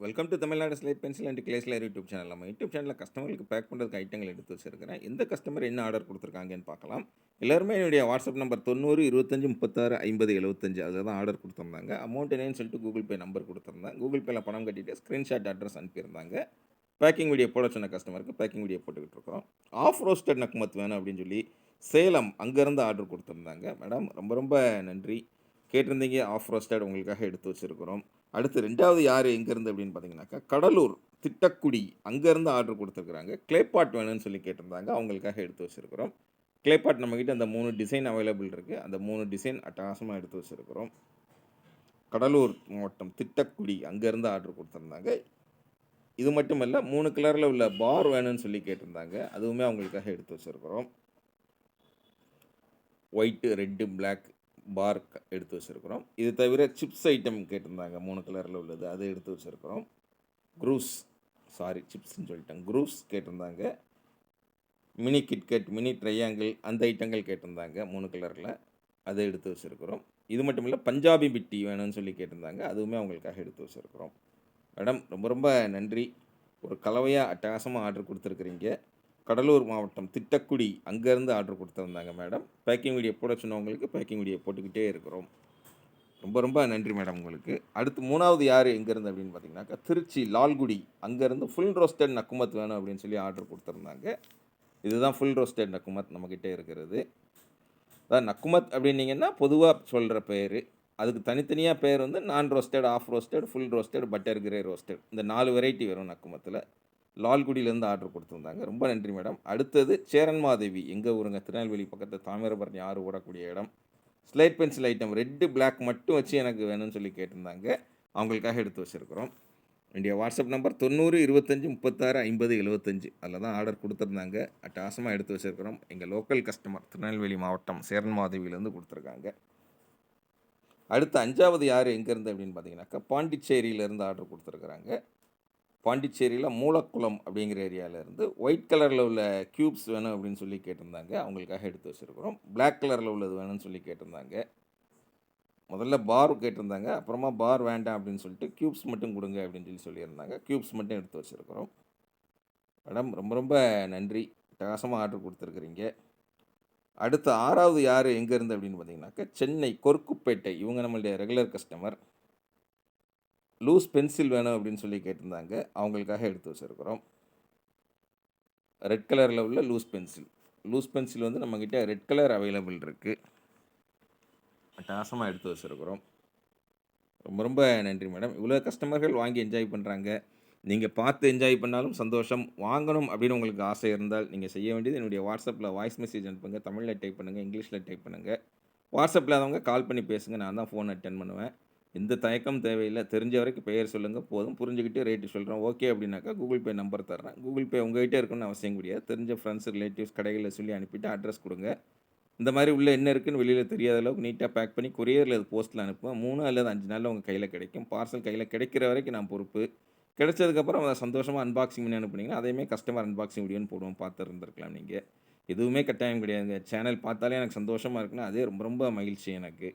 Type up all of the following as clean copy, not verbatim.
Welcome to Tamil Nadu slate pencil and கிளேஸ்லர் YouTube channel. நம்ம YouTube சேனலில் கஸ்டமருக்கு பேக் பண்ணுறதுக்கு ஐட்டங்கள் எடுத்து வச்சிருக்கிறேன். எந்த கஸ்டமர் என்ன ஆர்டர் கொடுத்துருக்காங்கன்னு பார்க்கலாம். எல்லாருமே என்னுடைய வாட்ஸ்அப் நம்பர் 90 25 36 50 75 அதில் தான் ஆர்டர் கொடுத்துருந்தாங்க. அமௌண்ட் என்னன்னு சொல்லிட்டு கூகுள் பே நம்பர் கொடுத்துருந்தேன். கூகுள் பேயில் பணம் கட்டிட்டு ஸ்க்ரீன்ஷாட் அட்ரஸ் அனுப்பியிருந்தாங்க. பேக்கிங் வீடியோ போட சொன்ன கஸ்டமருக்கு பேக்கிங் வீடியோ போட்டுக்கிட்டு இருக்கிறோம். ஆஃப் ரோஸ்டட் நக்குமத் வேணும் அப்படின்னு சொல்லி சேலம் அங்கேருந்து ஆர்டர் கொடுத்துருந்தாங்க. மேடம் ரொம்ப ரொம்ப நன்றி. கேட்டிருந்தீங்க, ஆஃப் ரோஸ்டட் உங்களுக்காக எடுத்து வச்சுருக்கிறோம். அடுத்து 2வது யார் எங்கேருந்து அப்படின்னு பார்த்தீங்கன்னாக்கா, கடலூர் திட்டக்குடி அங்கேருந்து ஆர்டர் கொடுத்துருக்குறாங்க. க்ளே பாட் வேணும்னு சொல்லி கேட்டிருந்தாங்க. அவங்களுக்காக எடுத்து வச்சுருக்கிறோம். க்ளே பாட் நம்மக்கிட்ட அந்த 3 டிசைன் அவைலபிள் இருக்குது. அந்த 3 டிசைன் அட்டகாசமாக எடுத்து வச்சுருக்கிறோம். கடலூர் மாவட்டம் திட்டக்குடி அங்கேருந்து ஆர்டர் கொடுத்துருந்தாங்க. இது மட்டும் இல்ல, 3 கலரில் உள்ள பார் வேணும்னு சொல்லி கேட்டிருந்தாங்க. அதுவுமே அவங்களுக்காக எடுத்து வச்சுருக்கிறோம். ஒயிட்டு, ரெட்டு, பிளாக் பார் எடுத்து வச்சுருக்கிறோம். இது தவிர சிப்ஸ் ஐட்டம் கேட்டிருந்தாங்க. 3 கலரில் உள்ளது, அதை எடுத்து வச்சுருக்கிறோம். குரூஸ் சிப்ஸ்ன்னு சொல்லிட்டேன். குரூஸ் கேட்டிருந்தாங்க. மினி கிட்கட், மினி ட்ரையாங்கிள் அந்த ஐட்டங்கள் கேட்டிருந்தாங்க 3 கலரில். அதை எடுத்து வச்சுருக்கிறோம். இது மட்டும் இல்லை, பஞ்சாபி பிட்டி வேணும்னு சொல்லி கேட்டிருந்தாங்க. அதுவுமே அவங்களுக்காக எடுத்து வச்சுருக்கிறோம். மேடம் ரொம்ப ரொம்ப நன்றி. ஒரு கலவையாக அட்டகாசமாக ஆர்டர் கொடுத்துருக்குறீங்க. கடலூர் மாவட்டம் திட்டக்குடி அங்கேருந்து ஆர்டர் கொடுத்துருந்தாங்க மேடம். பேக்கிங் வீடியோ போட சொன்னவங்களுக்கு பேக்கிங் வீடியோ போட்டுக்கிட்டே இருக்கிறோம். ரொம்ப ரொம்ப நன்றி மேடம் உங்களுக்கு. அடுத்து 3வது யார் எங்கேருந்து அப்படின்னு பார்த்தீங்கன்னாக்கா, திருச்சி லால்குடி அங்கேருந்து ஃபுல் ரோஸ்டட் நக்குமத் வேணும் அப்படின்னு சொல்லி ஆர்டர் கொடுத்துருந்தாங்க. இதுதான் ஃபுல் ரோஸ்டட் நக்குமத் நம்மக்கிட்ட இருக்கிறது. அதான் நக்குமத் அப்படின்னீங்கன்னா பொதுவாக சொல்கிற பேர். அதுக்கு தனித்தனியாக பேர் வந்து non roasted, half roasted, full roasted, butter கிரே ரோஸ்டட், இந்த 4 வெரைட்டி வரும் நக்குமத்தில். லால்குடியிலேருந்து ஆர்டர் கொடுத்துருந்தாங்க. ரொம்ப நன்றி மேடம். அடுத்தது சேரன்மாதேவி, எங்கள் ஊருங்க, திருநெல்வேலி பக்கத்தில் தாமிரபரணி ஆறு ஓடக்கூடிய இடம். Slate pencil item red black மட்டும் வச்சு எனக்கு வேணும்னு சொல்லி கேட்டிருந்தாங்க. அவங்களுக்காக எடுத்து வச்சுருக்கிறோம். என்னுடைய வாட்ஸ்அப் நம்பர் 90 25 36 50 75 அதில் தான் ஆர்டர் கொடுத்துருந்தாங்க. அட்டகாசமாக எடுத்து வச்சுருக்கிறோம். எங்கள் லோக்கல் கஸ்டமர் திருநெல்வேலி மாவட்டம் சேரன்மாதேவியிலேருந்து கொடுத்துருக்காங்க. அடுத்து 5வது யார் எங்கேருந்து அப்படின்னு பார்த்தீங்கன்னாக்கா, பாண்டிச்சேரியிலேருந்து ஆர்டர் கொடுத்துருக்குறாங்க. பாண்டிச்சேரியில் மூலக்குளம் அப்படிங்கிற ஏரியாவிலேருந்து ஒயிட் கலரில் உள்ள க்யூப்ஸ் வேணும் அப்படின்னு சொல்லி கேட்டிருந்தாங்க. அவங்களுக்காக எடுத்து வச்சுருக்கிறோம். பிளாக் கலரில் உள்ளது வேணும்னு சொல்லி கேட்டிருந்தாங்க. முதல்ல பார் கேட்டிருந்தாங்க. அப்புறமா பார் வேண்டாம் அப்படின்னு சொல்லிட்டு க்யூப்ஸ் மட்டும் கொடுங்க அப்படின்னு சொல்லி சொல்லியிருந்தாங்க. க்யூப்ஸ் மட்டும் எடுத்து வச்சுருக்கிறோம். மேடம் ரொம்ப ரொம்ப நன்றி. அட்டகாசமாக ஆர்டர் கொடுத்துருக்குறீங்க. அடுத்து 6வது யார் எங்கேருந்து அப்படின்னு பார்த்தீங்கன்னாக்கா, சென்னை கொருக்குப்பேட்டை. இவங்க நம்மளுடைய ரெகுலர் கஸ்டமர். லூஸ் பென்சில் வேணும் அப்படின்னு சொல்லி கேட்டிருந்தாங்க. அவங்களுக்காக எடுத்து வச்சுருக்கிறோம். ரெட் கலரில் உள்ள லூஸ் பென்சில். லூஸ் பென்சில் வந்து நம்மக்கிட்ட ரெட் கலர் அவைலபிள் இருக்குது. அட்டகாசமாக எடுத்து வச்சுருக்கிறோம். ரொம்ப ரொம்ப நன்றி மேடம். இவ்வளோ கஸ்டமர்கள் வாங்கி என்ஜாய் பண்ணுறாங்க. நீங்கள் பார்த்து என்ஜாய் பண்ணாலும் சந்தோஷம். வாங்கணும் அப்படின்னு உங்களுக்கு ஆசை இருந்தால் நீங்கள் செய்ய வேண்டியது, என்னுடைய வாட்ஸ்அப்பில் வாய்ஸ் மெசேஜ் அனுப்புங்க. தமிழில் டைப் பண்ணுங்கள், இங்கிலீஷில் டைப் பண்ணுங்கள். வாட்ஸ்அப்பில் இல்லாதவங்க கால் பண்ணி பேசுங்க. நான் தான் ஃபோன் அட்டென்ட் பண்ணுவேன். எந்த தயக்கமும் தேவையில்லை. தெரிஞ்ச வரைக்கும் பெயர் சொல்லுங்கள் போதும். புரிஞ்சுக்கிட்டு ரேட்டு சொல்கிறேன். ஓகே அப்படின்னாக்கா கூகுள் பே நம்பர் தர்றேன். கூகுள் பே உங்கள்கிட்ட இருக்கணும்னு அவசியம் கிடையாது. தெரிஞ்ச ஃப்ரெண்ட்ஸ், ரிலேட்டிவ்ஸ் கடைகளில் சொல்லி அனுப்பிட்டு அட்ரஸ் கொடுங்க. இந்த மாதிரி உள்ள என்ன இருக்குன்னு வெளியில் தெரியாத அளவுக்கு நீட்டாக பேக் பண்ணி கொரியரில் அது போஸ்ட்டில் அனுப்புவேன். 3 அல்லது 5 நாளில் உங்கள் கையில் கிடைக்கும். பார்சல் கையில் கிடைக்கிற வரைக்கும் நான் பொறுப்பு. கிடைச்சதுக்கப்புறம் அதை சந்தோஷமாக அன்பாக்சிங் பண்ணி அனுப்புனீங்கன்னா, அதையுமே கஸ்டமர் அன்பாக்சிங் வீடியோன்னு போடுவோம். பார்த்து இருந்திருக்கலாம் நீங்கள். எதுவுமே கட்டாயம் கிடையாதுங்க. சேனல் பார்த்தாலே எனக்கு சந்தோஷமாக இருக்குன்னா, அதே ரொம்ப ரொம்ப மகிழ்ச்சி எனக்கு.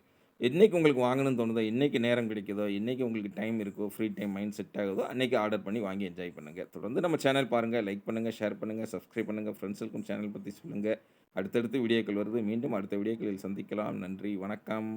என்னைக்கு உங்களுக்கு வாங்கணும்னு தோணுதோ, என்னைக்கு நேரம் கிடைக்குதோ, என்னைக்கு உங்களுக்கு டைம் இருக்கோ, ஃப்ரீ டைம் மைண்ட் செட் ஆகுதோ, அன்னைக்கு ஆர்டர் பண்ணி வாங்கி என்ஜாய் பண்ணுங்க. தொடர்ந்து நம்ம சேனல் பாருங்க. லைக் பண்ணுங்க, ஷேர் பண்ணுங்க, சப்ஸ்கிரைப் பண்ணுங்க. ஃப்ரெண்ட்ஸுக்கும் சேனல் பத்தி சொல்லுங்க. அடுத்தடுத்து வீடியோக்கள் வருது. மீண்டும் அடுத்த வீடியோக்களில் சந்திக்கலாம். நன்றி, வணக்கம்.